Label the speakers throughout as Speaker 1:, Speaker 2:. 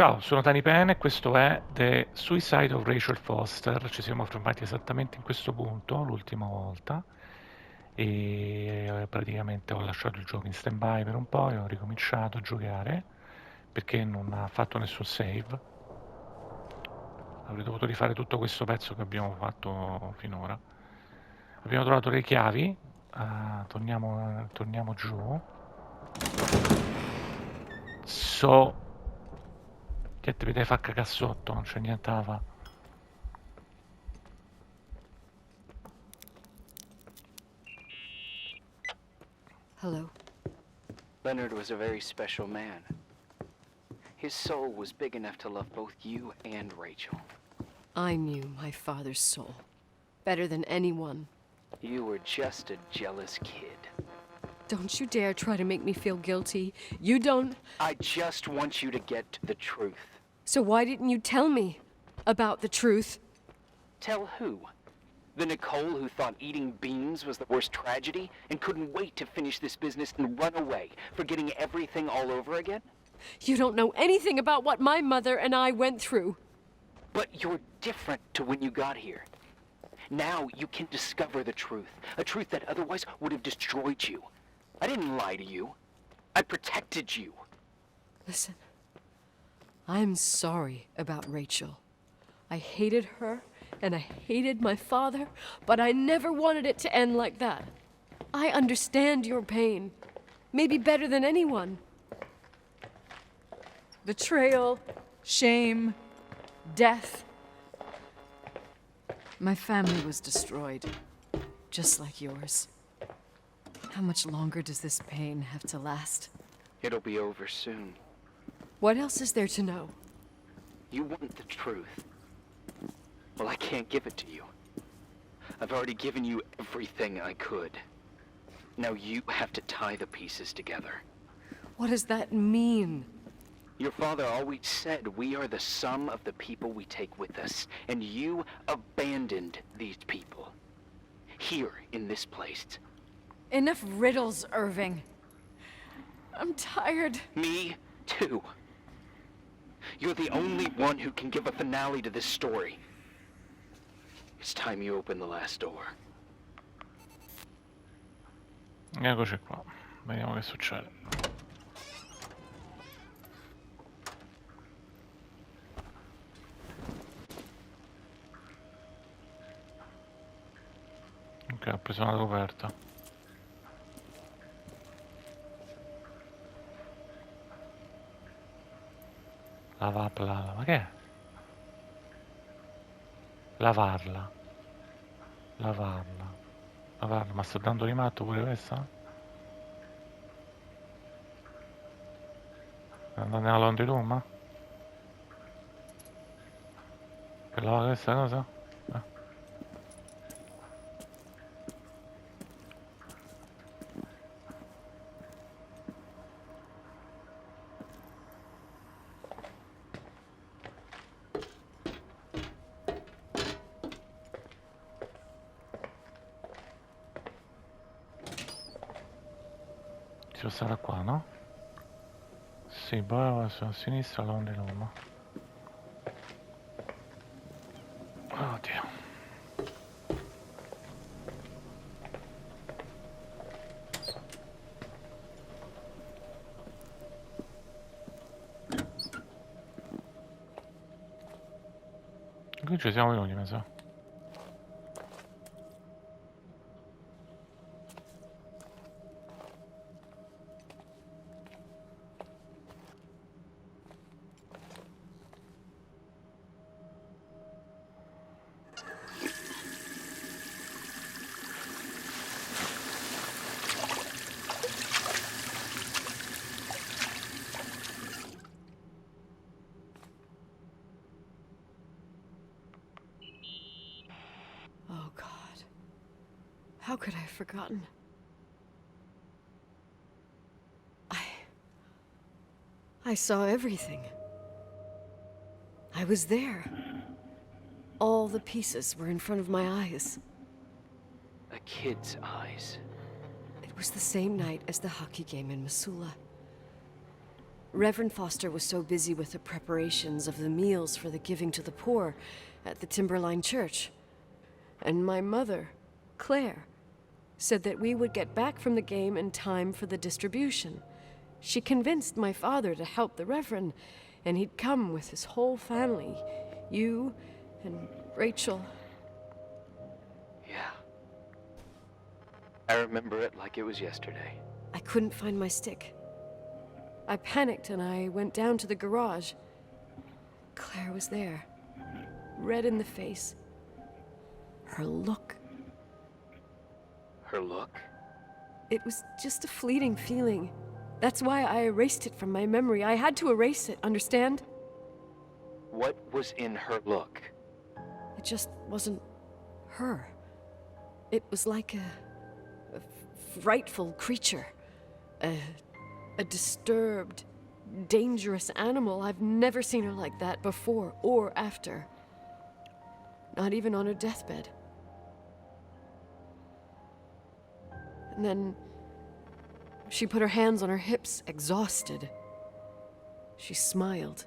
Speaker 1: Ciao, sono Tani Penn e questo è The Suicide of Rachel Foster. Ci siamo fermati esattamente in questo punto l'ultima volta e praticamente ho lasciato il gioco in stand-by per un po' e ho ricominciato a giocare perché non ha fatto nessun save. Avrei dovuto rifare tutto questo pezzo che abbiamo fatto finora. Abbiamo trovato le chiavi, torniamo giù. So che ti vedete fa cagare sotto, non c'è niente da fa'.
Speaker 2: Hello.
Speaker 3: Leonard was a very special man. His soul was big enough to love both you and Rachel.
Speaker 2: I knew my father's soul better than anyone.
Speaker 3: You were just a jealous kid.
Speaker 2: Don't you dare try to make me feel guilty. You don't...
Speaker 3: I just want you to get to the truth.
Speaker 2: So why didn't you tell me about the truth?
Speaker 3: Tell who? The Nicole who thought eating beans was the worst tragedy and couldn't wait to finish this business and run away, forgetting everything all over again?
Speaker 2: You don't know anything about what my mother and I went through.
Speaker 3: But you're different to when you got here. Now you can discover the truth, a truth that otherwise would have destroyed you. I didn't lie to you. I protected you.
Speaker 2: Listen, I'm sorry about Rachel. I hated her, and I hated my father, but I never wanted it to end like that. I understand your pain, maybe better than anyone. Betrayal, shame, death. My family was destroyed, just like yours. How much longer does this pain have to last?
Speaker 3: It'll be over soon.
Speaker 2: What else is there to know?
Speaker 3: You want the truth. Well, I can't give it to you. I've already given you everything I could. Now you have to tie the pieces together.
Speaker 2: What does that mean?
Speaker 3: Your father always said we are the sum of the people we take with us, and you abandoned these people. Here, in this place.
Speaker 2: Enough riddles, Irving. I'm tired.
Speaker 3: Me, too. You're the only one who can give a finale to this story. It's time you open the last door.
Speaker 1: Eccoci qua, vediamo che succede. Ok, ho preso una coperta. Lavarla, ma che è? Lavarla. Lavarla, ma sto dando di matto pure questa? Andando nella laundry room? Per lavare questa cosa? Ci sarà qua, no? Sì, poi a sinistra laundry room. Oddio. Qui ci siamo venuti, mi sa.
Speaker 2: Oh, God. How could I have forgotten? I saw everything. I was there. All the pieces were in front of my eyes.
Speaker 3: A kid's eyes.
Speaker 2: It was the same night as the hockey game in Missoula. Reverend Foster was so busy with the preparations of the meals for the giving to the poor at the Timberline Church. And my mother, Claire, said that we would get back from the game in time for the distribution. She convinced my father to help the Reverend, and he'd come with his whole family. You and Rachel.
Speaker 3: Yeah. I remember it like it was yesterday.
Speaker 2: I couldn't find my stick. I panicked and I went down to the garage. Claire was there, red in the face. Her look.
Speaker 3: Her look?
Speaker 2: It was just a fleeting feeling. That's why I erased it from my memory. I had to erase it, understand?
Speaker 3: What was in her look?
Speaker 2: It just wasn't her. It was like a frightful creature. A disturbed, dangerous animal. I've never seen her like that before or after. Not even on her deathbed. And then she put her hands on her hips, exhausted. She smiled.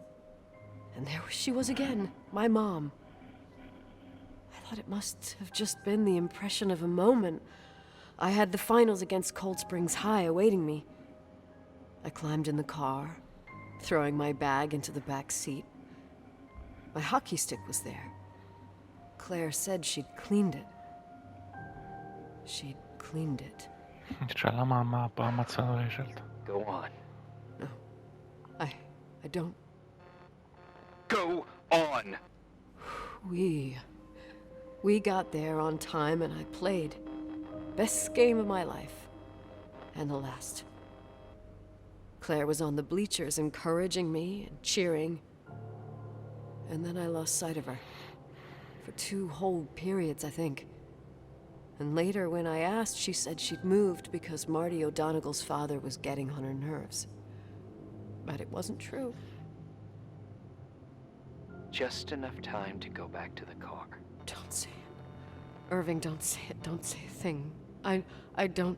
Speaker 2: And there she was again, my mom. I thought it must have just been the impression of a moment. I had the finals against Cold Springs High awaiting me. I climbed in the car, throwing my bag into the back seat. My hockey stick was there. Claire said she'd cleaned it. She'd cleaned it.
Speaker 1: Cioè la mamma ha poi ammazzato Rachel.
Speaker 3: Go on.
Speaker 2: No, I don't.
Speaker 3: Go on!
Speaker 2: We got there on time and I played. Best game of my life. And the last. Claire was on the bleachers encouraging me and cheering. And then I lost sight of her. For 2 whole periods, I think. And later, when I asked, she said she'd moved because Marty O'Donegal's father was getting on her nerves. But it wasn't true.
Speaker 3: Just enough time to go back to the car.
Speaker 2: Don't say it. Irving, don't say it. Don't say a thing. I don't...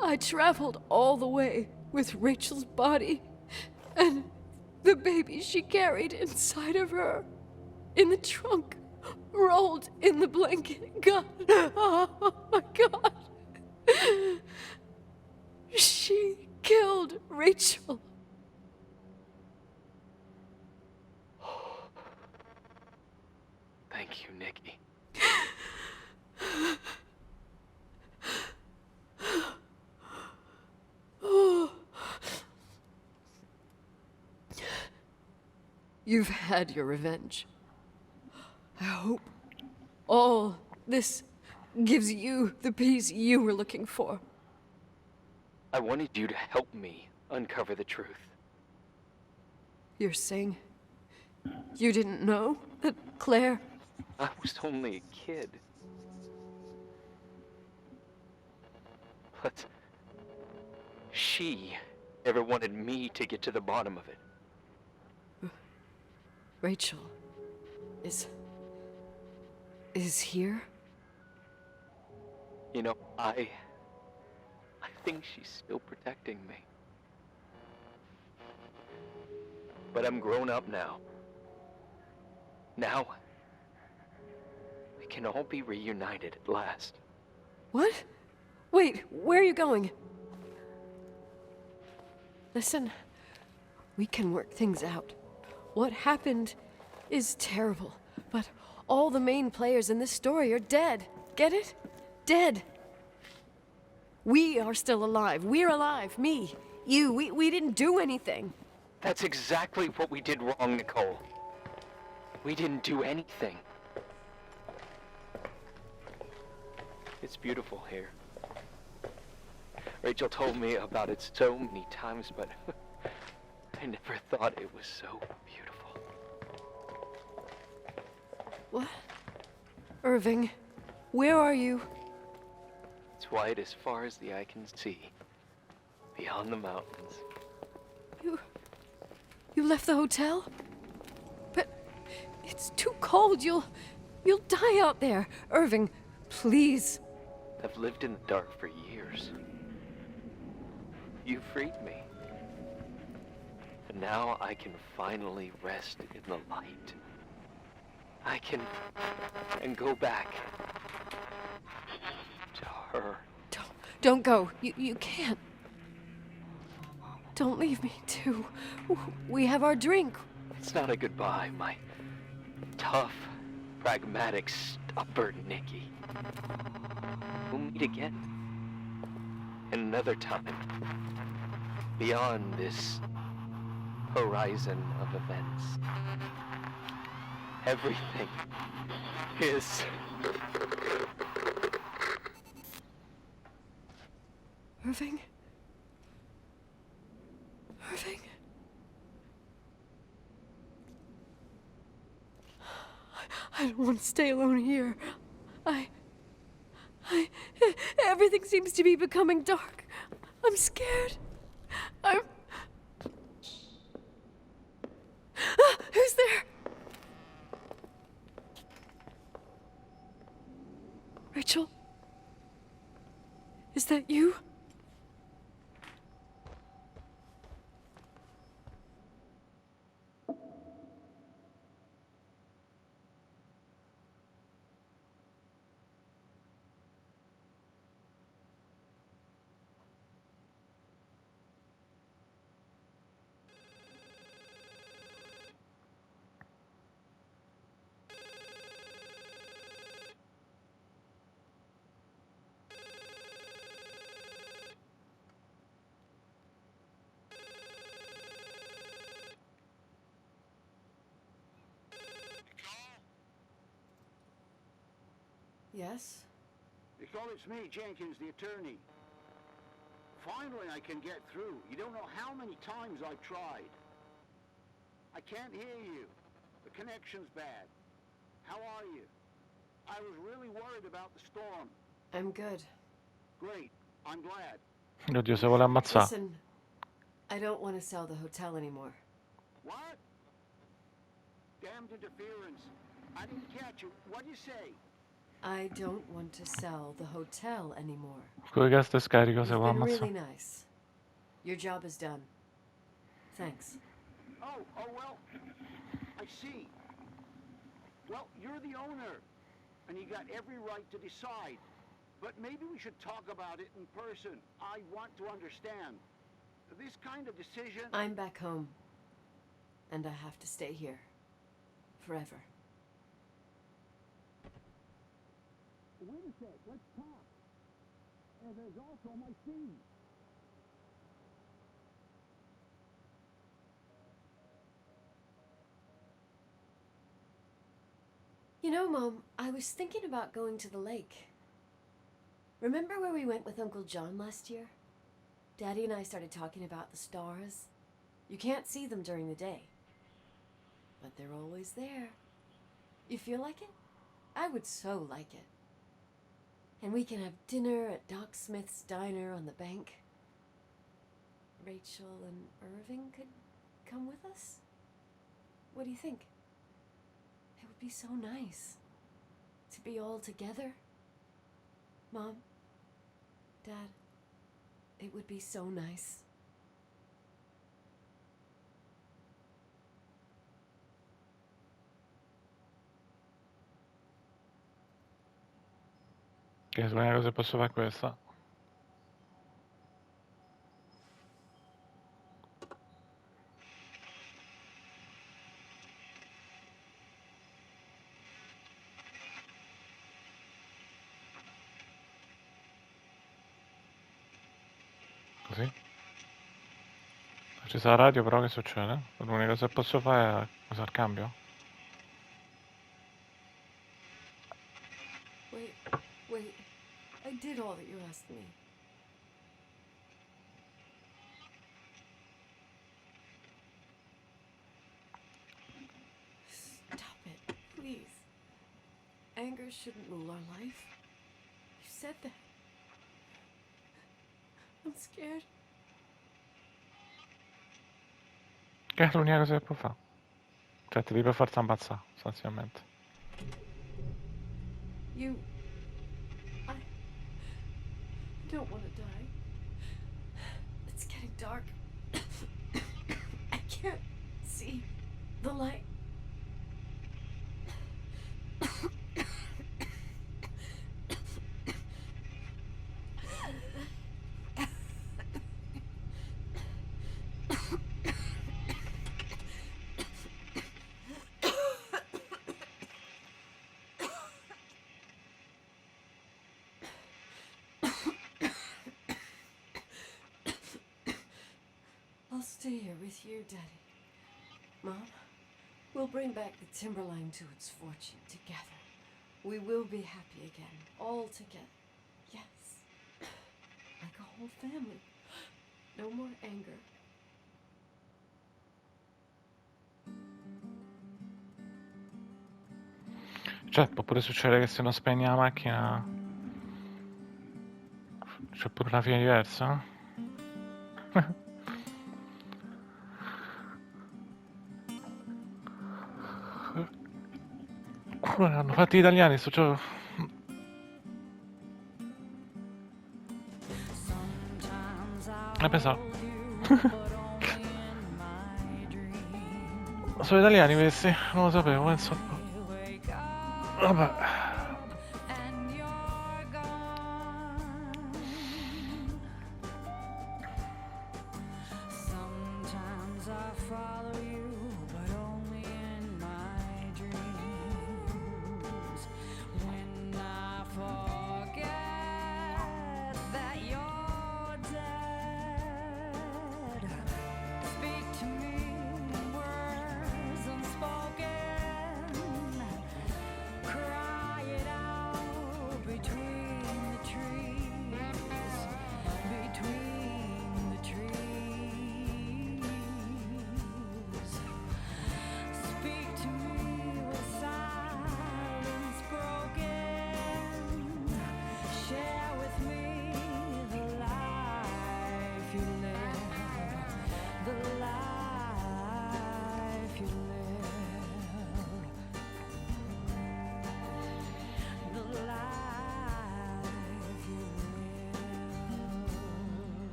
Speaker 2: I traveled all the way with Rachel's body and the baby she carried inside of her, in the trunk, rolled in the blanket. God, oh my God. She killed Rachel.
Speaker 3: Thank you, Nikki.
Speaker 2: You've had your revenge. I hope all this gives you the peace you were looking for.
Speaker 3: I wanted you to help me uncover the truth.
Speaker 2: You're saying you didn't know that Claire...
Speaker 3: I was only a kid. But she never wanted me to get to the bottom of it.
Speaker 2: Rachel is here?
Speaker 3: You know, I think she's still protecting me. But I'm grown up now. Now, we can all be reunited at last.
Speaker 2: What? Wait, where are you going? Listen, we can work things out. What happened is terrible, but all the main players in this story are dead. Get it? Dead. We are still alive. We're alive. Me, you, we didn't do anything.
Speaker 3: That's exactly what we did wrong, Nicole. We didn't do anything. It's beautiful here. Rachel told me about it so many times, but I never thought it was so beautiful.
Speaker 2: What? Irving, where are you?
Speaker 3: It's white as far as the eye can see, beyond the mountains.
Speaker 2: You left the hotel? But it's too cold. You'll die out there. Irving, please.
Speaker 3: I've lived in the dark for years. You freed me. And now I can finally rest in the light. I can go back to her.
Speaker 2: Don't go. You can't. Don't leave me, too. We have our drink.
Speaker 3: It's not a goodbye, my tough, pragmatic, stubborn Nikki. We'll meet again. And another time. Beyond this horizon of events. Everything is...
Speaker 2: Irving? Irving? I don't want to stay alone here. Everything seems to be becoming dark. I'm scared. Who's there? Rachel? Is that you? Yes?
Speaker 4: Nicole, it's me, Jenkins, the attorney. Finally, I can get through. You don't know how many times I've tried. I can't hear you. The connection's bad. How are you? I was really worried about the storm.
Speaker 2: I'm good.
Speaker 4: Great. I'm glad.
Speaker 1: Oddio, se vuole ammazzare.
Speaker 2: Listen, I don't want to sell the hotel anymore.
Speaker 4: What? Damned interference. I didn't catch you. What'd you say?
Speaker 2: I don't want to sell the hotel anymore.
Speaker 1: Con gas e scarico se
Speaker 2: You've
Speaker 1: vuole
Speaker 2: been
Speaker 1: ammazzare.
Speaker 2: really nice. Your job is done. Thanks.
Speaker 4: Oh, well, I see. Well, you're the owner, and you got every right to decide. But maybe we should talk about it in person. I want to understand. This kind of decision...
Speaker 2: I'm back home. And I have to stay here. Forever.
Speaker 4: Wait a sec, let's talk. And there's also my fee.
Speaker 2: You know, Mom, I was thinking about going to the lake. Remember where we went with Uncle John last year? Daddy and I started talking about the stars. You can't see them during the day. But they're always there. You feel like it? I would so like it. And we can have dinner at Doc Smith's diner on the bank. Rachel and Irving could come with us? What do you think? It would be so nice to be all together. Mom, Dad, it would be so nice.
Speaker 1: Che l'unica cosa che posso fare è questa. Così. Ho acceso la radio, però che succede? L'unica cosa che posso fare è usare il cambio?
Speaker 2: Wait. I did all that you asked me. Stop it, please. Anger shouldn't rule our life. You said that. I'm scared.
Speaker 1: Che è l'unica cosa che può fare. Cioè, ti devi per forza ammazzare, sostanzialmente.
Speaker 2: I don't want to die. It's getting dark. I can't see the light. I'll stay here with you, Daddy. Mom, we'll bring back the timberline to its fortune together. We will be happy again, all together. Yes. Like a whole family. No more anger.
Speaker 1: Cioè, può pure succedere che se non spegni la macchina c'è pure una fine diversa? Come l'hanno fatti gli italiani sto gioco? Pensavo. Sono italiani questi, non lo sapevo, penso. Vabbè.